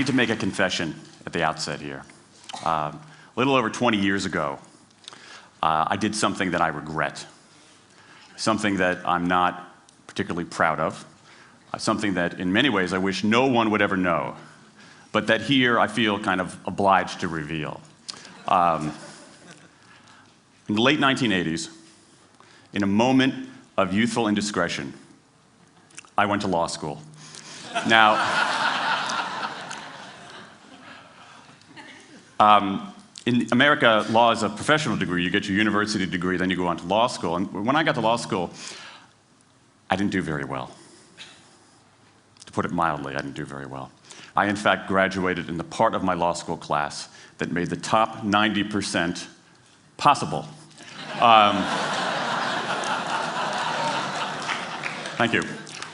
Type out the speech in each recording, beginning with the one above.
need to make a confession at the outset here. A little over 20 years ago, I did something that I regret, something that I'm not particularly proud of, something that in many ways I wish no one would ever know, but that here I feel kind of obliged to reveal. In the late 1980s, in a moment of youthful indiscretion, I went to law school. Now, in America, law is a professional degree. You get your university degree, then you go on to law school. And when I got to law school, I didn't do very well. To put it mildly, I didn't do very well. I, in fact, graduated in the part of my law school class that made the top 90% possible. Thank you.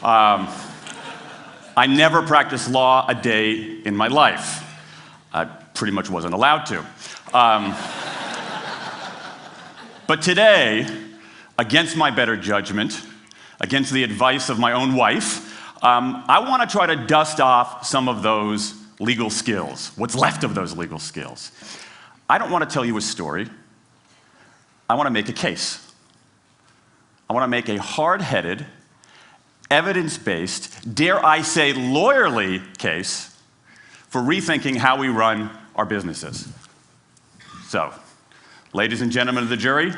I never practiced law a day in my life. I pretty much wasn't allowed to. But today, against my better judgment, against the advice of my own wife, I want to try to dust off some of those legal skills, what's left of those legal skills. I don't want to tell you a story. I want to make a case. I want to make a hard-headed, evidence-based, dare I say lawyerly case for rethinking how we run our businesses. So, ladies and gentlemen of the jury,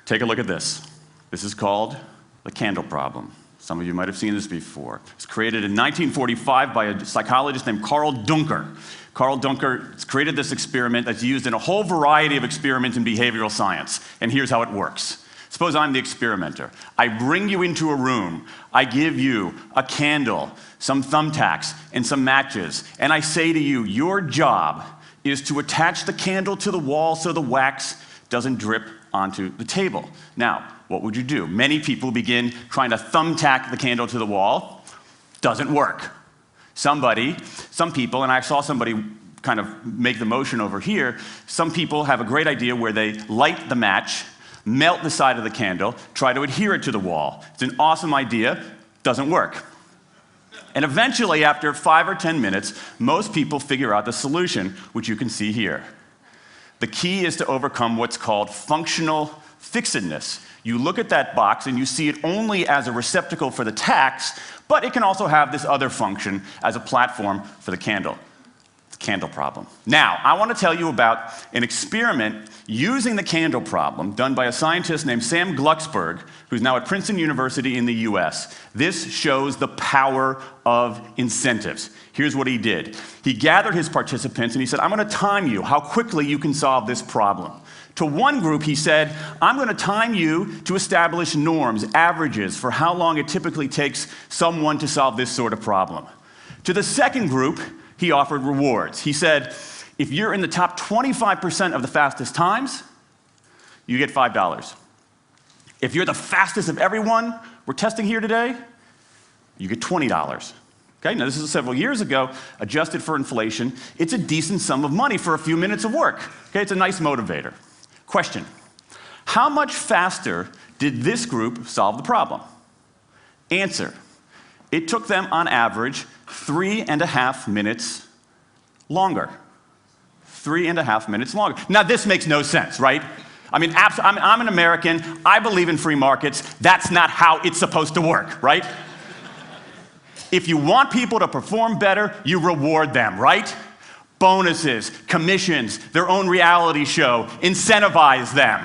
take a look at this. This is called the candle problem. Some of you might have seen this before. It was created in 1945 by a psychologist named Carl Duncker. Carl Duncker has created this experiment that's used in a whole variety of experiments in behavioral science. And here's how it works. Suppose I'm the experimenter. I bring you into a room. I give you a candle, some thumbtacks, and some matches. And I say to you, your job is to attach the candle to the wall so the wax doesn't drip onto the table. Now, what would you do? Many people begin trying to thumbtack the candle to the wall. Doesn't work. Some people, and I saw somebody kind of make the motion over here, some people have a great idea where they light the match, melt the side of the candle, try to adhere it to the wall. It's an awesome idea, doesn't work. And eventually, after 5 or 10 minutes, most people figure out the solution, which you can see here. The key is to overcome what's called functional fixedness. You look at that box and you see it only as a receptacle for the tacks, but it can also have this other function as a platform for the candle. The candle problem. Now, I want to tell you about an experiment using the candle problem done by a scientist named Sam Glucksberg, who's now at Princeton University in the US. This shows the power of incentives. Here's what he did. He gathered his participants and he said, I'm going to time you how quickly you can solve this problem. To one group, he said, I'm going to time you to establish norms, averages, for how long it typically takes someone to solve this sort of problem. To the second group, he offered rewards. He said, if you're in the top 25% of the fastest times, you get $5. If you're the fastest of everyone we're testing here today, you get $20. Okay, now this is several years ago, adjusted for inflation. It's a decent sum of money for a few minutes of work. Okay, it's a nice motivator. Question, how much faster did this group solve the problem? Answer, it took them on average 3.5 minutes longer. 3.5 minutes longer. Now this makes no sense, right? I mean, I'm an American, I believe in free markets, that's not how it's supposed to work, right? If you want people to perform better, you reward them, right? Bonuses, commissions, their own reality show, incentivize them.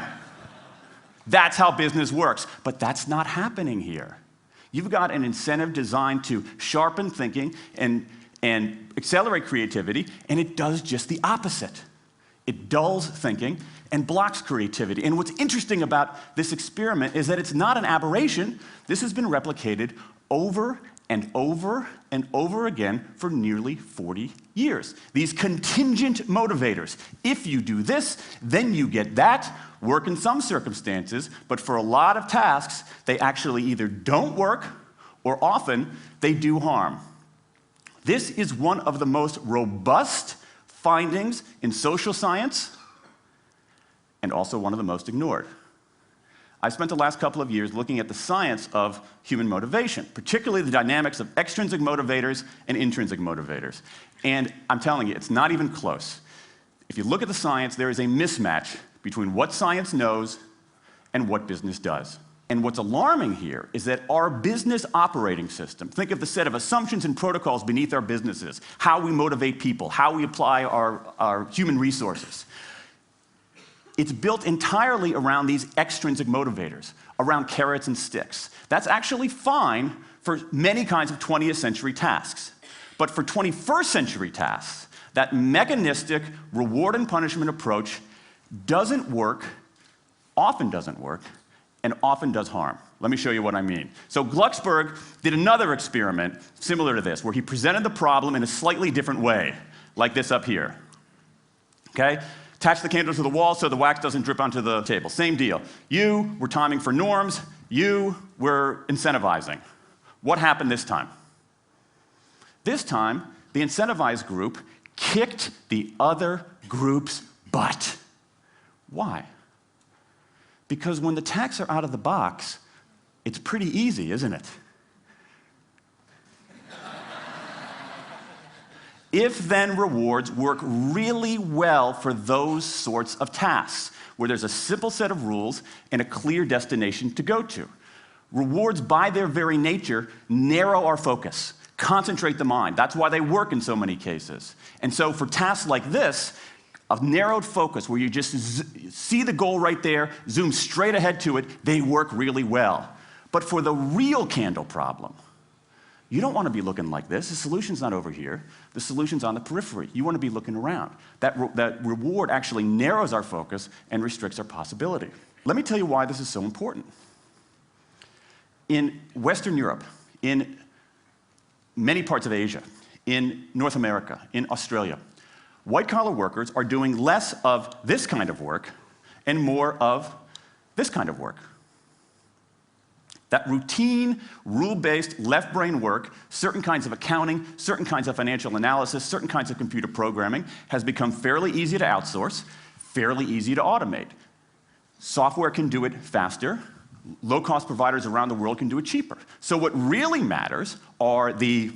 That's how business works, but that's not happening here. You've got an incentive designed to sharpen thinking and accelerate creativity, and it does just the opposite. It dulls thinking and blocks creativity. And what's interesting about this experiment is that it's not an aberration. This has been replicated over and over and over again for nearly 40 years. These contingent motivators. If you do this, then you get that, work in some circumstances, but for a lot of tasks, they actually either don't work or often they do harm. This is one of the most robust findings in social science and also one of the most ignored. I spent the last couple of years looking at the science of human motivation, particularly the dynamics of extrinsic motivators and intrinsic motivators. And I'm telling you, it's not even close. If you look at the science, there is a mismatch between what science knows and what business does. And what's alarming here is that our business operating system, think of the set of assumptions and protocols beneath our businesses, how we motivate people, how we apply our human resources. It's built entirely around these extrinsic motivators, around carrots and sticks. That's actually fine for many kinds of 20th century tasks. But for 21st century tasks, that mechanistic reward and punishment approach doesn't work, often doesn't work, and often does harm. Let me show you what I mean. So Glucksberg did another experiment similar to this, where he presented the problem in a slightly different way, like this up here. Okay? Attach the candle to the wall so the wax doesn't drip onto the table. Same deal. You were timing for norms. You were incentivizing. What happened this time? This time, the incentivized group kicked the other group's butt. Why? Because when the tacks are out of the box, it's pretty easy, isn't it? If-then rewards work really well for those sorts of tasks, where there's a simple set of rules and a clear destination to go to. Rewards, by their very nature, narrow our focus, concentrate the mind. That's why they work in so many cases. And so for tasks like this, a narrowed focus where you just see the goal right there, zoom straight ahead to it, they work really well. But for the real candle problem, you don't want to be looking like this. The solution's not over here. The solution's on the periphery. You want to be looking around. That reward actually narrows our focus and restricts our possibility. Let me tell you why this is so important. In Western Europe, in many parts of Asia, in North America, in Australia, white-collar workers are doing less of this kind of work and more of this kind of work. That routine, rule-based, left-brain work, certain kinds of accounting, certain kinds of financial analysis, certain kinds of computer programming, has become fairly easy to outsource, fairly easy to automate. Software can do it faster. Low-cost providers around the world can do it cheaper. So what really matters are the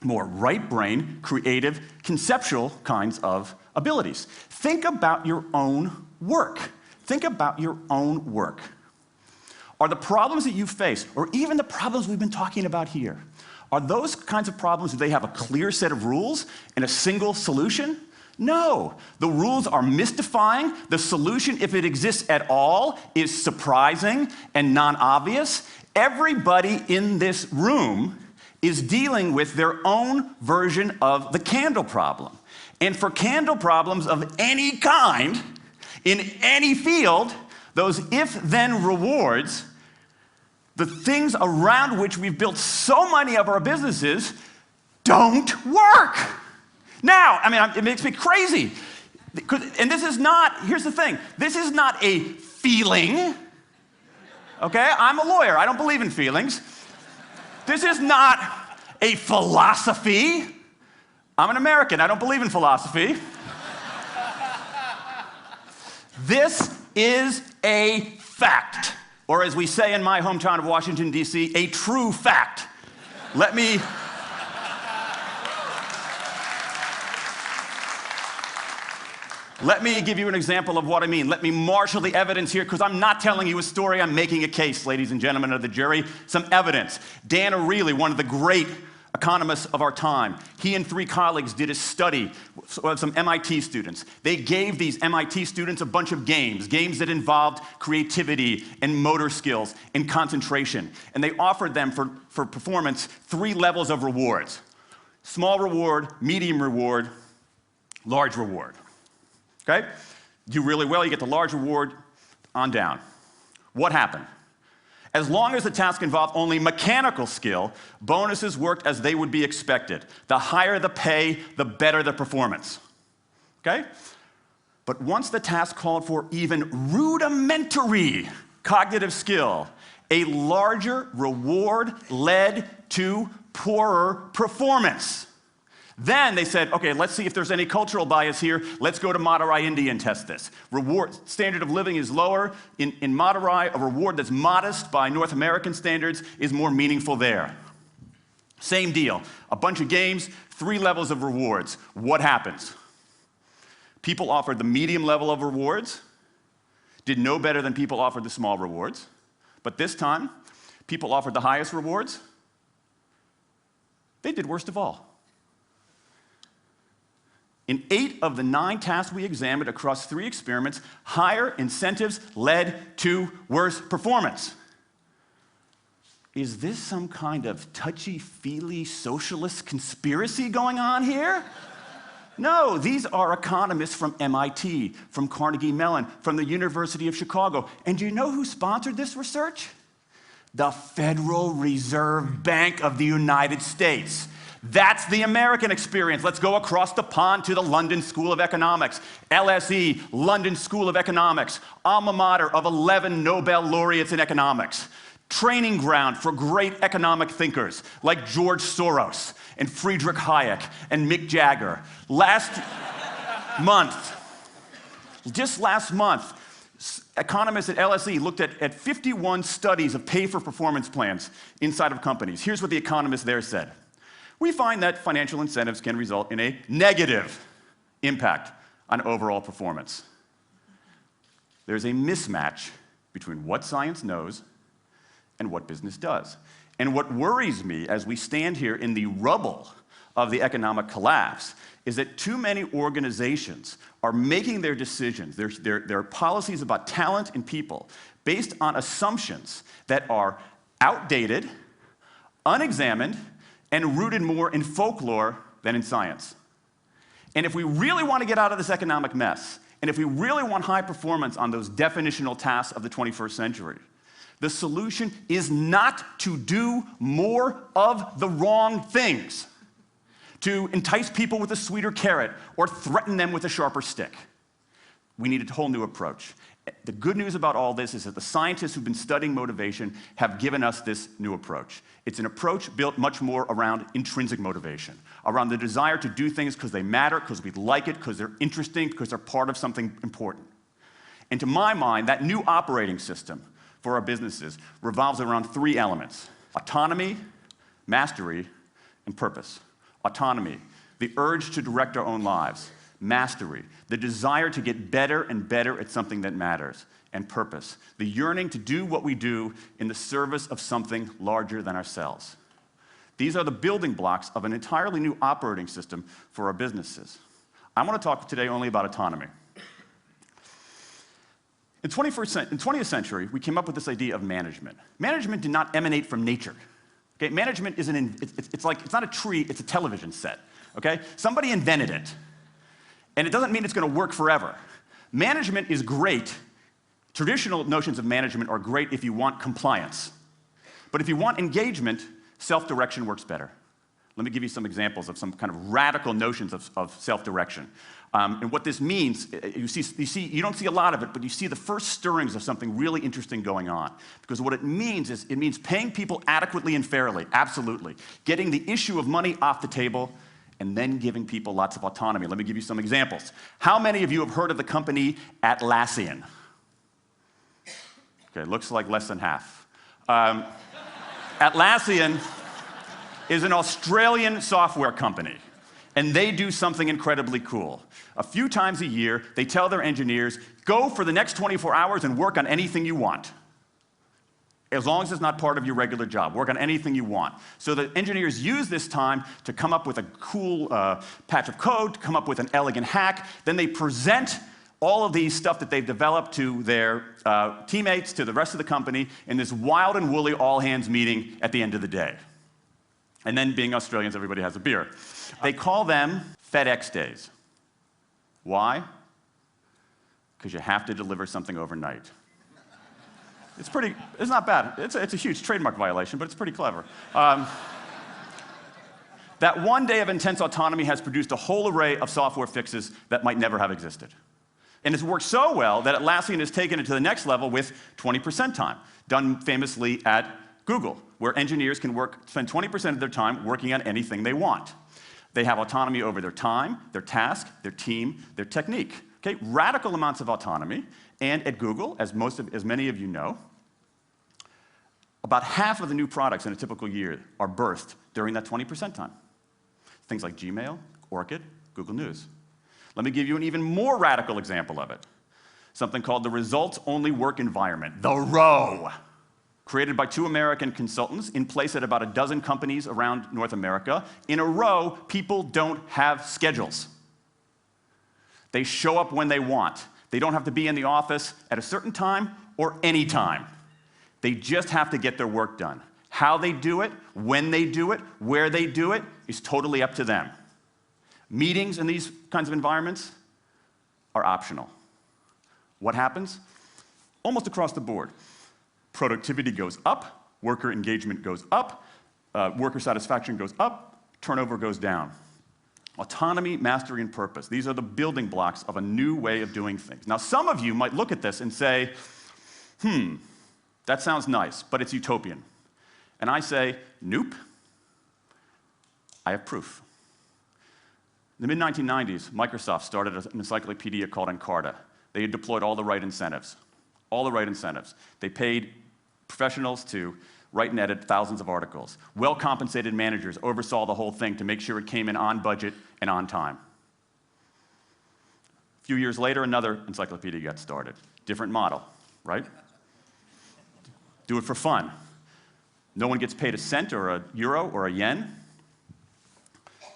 more right-brain, creative, conceptual kinds of abilities. Think about your own work. Think about your own work. Are the problems that you face, or even the problems we've been talking about here, are those kinds of problems, do they have a clear set of rules and a single solution? No. The rules are mystifying. The solution, if it exists at all, is surprising and non-obvious. Everybody in this room is dealing with their own version of the candle problem. And for candle problems of any kind, in any field, those if-then rewards, the things around which we've built so many of our businesses, don't work. Now, I mean, it makes me crazy. And this is not, here's the thing, this is not a feeling, okay? I'm a lawyer, I don't believe in feelings. This is not a philosophy. I'm an American, I don't believe in philosophy. This is a fact, or as we say in my hometown of Washington, D.C., a true fact. Let me give you an example of what I mean. Let me marshal the evidence here, because I'm not telling you a story, I'm making a case, ladies and gentlemen of the jury. Some evidence. Dan Ariely, one of the great economists of our time, he and 3 colleagues did a study of some MIT students. They gave these MIT students a bunch of games that involved creativity and motor skills and concentration. And they offered them for performance 3 levels of rewards. Small reward, medium reward, large reward. Okay? Do really well, you get the large reward, on down. What happened? As long as the task involved only mechanical skill, bonuses worked as they would be expected. The higher the pay, the better the performance. Okay? But once the task called for even rudimentary cognitive skill, a larger reward led to poorer performance. Then they said, okay, let's see if there's any cultural bias here. Let's go to Madurai, India and test this. Standard of living is lower. In Madurai, a reward that's modest by North American standards is more meaningful there. Same deal. A bunch of games, 3 levels of rewards. What happens? People offered the medium level of rewards, did no better than people offered the small rewards. But this time, people offered the highest rewards. They did worst of all. In 8 of the 9 tasks we examined across 3 experiments, higher incentives led to worse performance. Is this some kind of touchy-feely socialist conspiracy going on here? No, these are economists from MIT, from Carnegie Mellon, from the University of Chicago. And do you know who sponsored this research? The Federal Reserve Bank of the United States. That's the American experience. Let's go across the pond to the London School of Economics. LSE, London School of Economics, alma mater of 11 Nobel laureates in economics. Training ground for great economic thinkers like George Soros and Friedrich Hayek and Mick Jagger. Just last month, economists at LSE looked at 51 studies of pay-for-performance plans inside of companies. Here's what the economists there said. We find that financial incentives can result in a negative impact on overall performance. There's a mismatch between what science knows and what business does. And what worries me as we stand here in the rubble of the economic collapse is that too many organizations are making their decisions, their policies about talent and people, based on assumptions that are outdated, unexamined, and rooted more in folklore than in science. And if we really want to get out of this economic mess, and if we really want high performance on those definitional tasks of the 21st century, the solution is not to do more of the wrong things, to entice people with a sweeter carrot or threaten them with a sharper stick. We need a whole new approach. The good news about all this is that the scientists who've been studying motivation have given us this new approach. It's an approach built much more around intrinsic motivation, around the desire to do things because they matter, because we like it, because they're interesting, because they're part of something important. And to my mind, that new operating system for our businesses revolves around 3 elements: autonomy, mastery, and purpose. Autonomy, the urge to direct our own lives. Mastery, the desire to get better and better at something that matters. And purpose, the yearning to do what we do in the service of something larger than ourselves. These are the building blocks of an entirely new operating system for our businesses. I want to talk today only about autonomy. In the 20th century, we came up with this idea of management. Management did not emanate from nature. Okay? Management isn't, it's not a tree, it's a television set. Okay? Somebody invented it. And it doesn't mean it's going to work forever. Management is great. Traditional notions of management are great if you want compliance. But if you want engagement, self-direction works better. Let me give you some examples of some kind of radical notions of self-direction. And what this means, you don't see a lot of it, but you see the first stirrings of something really interesting going on. Because what it means is, it means paying people adequately and fairly, absolutely. Getting the issue of money off the table, and then giving people lots of autonomy. Let me give you some examples. How many of you have heard of the company Atlassian? Okay, looks like less than half. Atlassian is an Australian software company, and they do something incredibly cool. A few times a year, they tell their engineers, go for the next 24 hours and work on anything you want. As long as it's not part of your regular job. Work on anything you want. So the engineers use this time to come up with a cool patch of code, to come up with an elegant hack. Then they present all of these stuff that they've developed to their teammates, to the rest of the company, in this wild and woolly all-hands meeting at the end of the day. And then, being Australians, everybody has a beer. They call them FedEx days. Why? Because you have to deliver something overnight. It's not bad. It's a huge trademark violation, but it's pretty clever. That one day of intense autonomy has produced a whole array of software fixes that might never have existed. And it's worked so well that Atlassian has taken it to the next level with 20% time, done famously at Google, where engineers can spend 20% of their time working on anything they want. They have autonomy over their time, their task, their team, their technique. Okay? Radical amounts of autonomy. And at Google, as many of you know, about half of the new products in a typical year are birthed during that 20% time. Things like Gmail, Orchid, Google News. Let me give you an even more radical example of it. Something called the results-only work environment, the ROW, created by 2 American consultants in place at about a dozen companies around North America. In a ROW, people don't have schedules. They show up when they want. They don't have to be in the office at a certain time or any time. They just have to get their work done. How they do it, when they do it, where they do it, is totally up to them. Meetings in these kinds of environments are optional. What happens? Almost across the board. Productivity goes up, worker engagement goes up, worker satisfaction goes up, turnover goes down. Autonomy, mastery, and purpose. These are the building blocks of a new way of doing things. Now, some of you might look at this and say, that sounds nice, but it's utopian. And I say, nope. I have proof. In the mid-1990s, Microsoft started an encyclopedia called Encarta. They had deployed all the right incentives. All the right incentives. They paid professionals to write and edit thousands of articles. Well-compensated managers oversaw the whole thing to make sure it came in on budget and on time. A few years later, another encyclopedia got started. Different model, right? Do it for fun. No one gets paid a cent or a euro or a yen.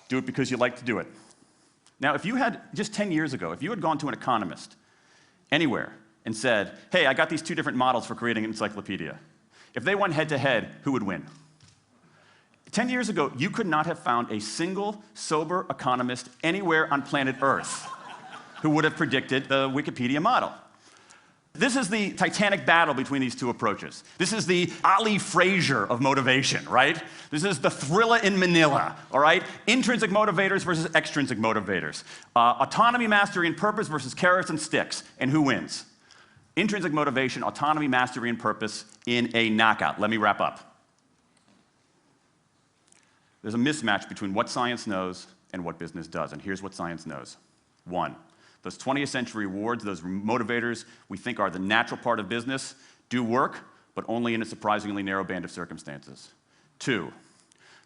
Do it because you like to do it. Now, if you had, just 10 years ago, if you had gone to an economist anywhere and said, hey, I got these 2 different models for creating an encyclopedia. If they went head-to-head, who would win? 10 years ago, you could not have found a single sober economist anywhere on planet Earth who would have predicted the Wikipedia model. This is the titanic battle between these 2 approaches. This is the Ali Frazier of motivation, right? This is the thriller in Manila, all right? Intrinsic motivators versus extrinsic motivators. Autonomy, mastery, and purpose versus carrots and sticks. And who wins? Intrinsic motivation, autonomy, mastery, and purpose in a knockout. Let me wrap up. There's a mismatch between what science knows and what business does, and here's what science knows. 1, those 20th century rewards, those motivators we think are the natural part of business, do work, but only in a surprisingly narrow band of circumstances. 2,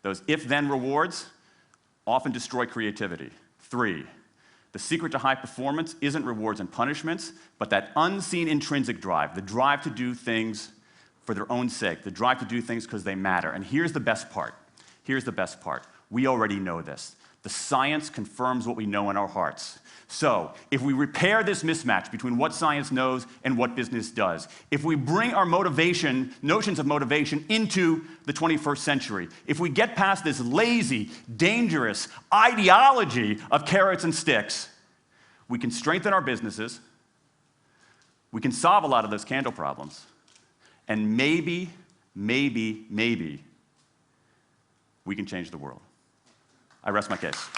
those if-then rewards often destroy creativity. 3, the secret to high performance isn't rewards and punishments, but that unseen intrinsic drive, the drive to do things for their own sake, the drive to do things because they matter. And here's the best part. Here's the best part. We already know this. The science confirms what we know in our hearts. So, if we repair this mismatch between what science knows and what business does, if we bring our motivation, notions of motivation, into the 21st century, if we get past this lazy, dangerous ideology of carrots and sticks, we can strengthen our businesses, we can solve a lot of those candle problems, and maybe, we can change the world. I rest my case.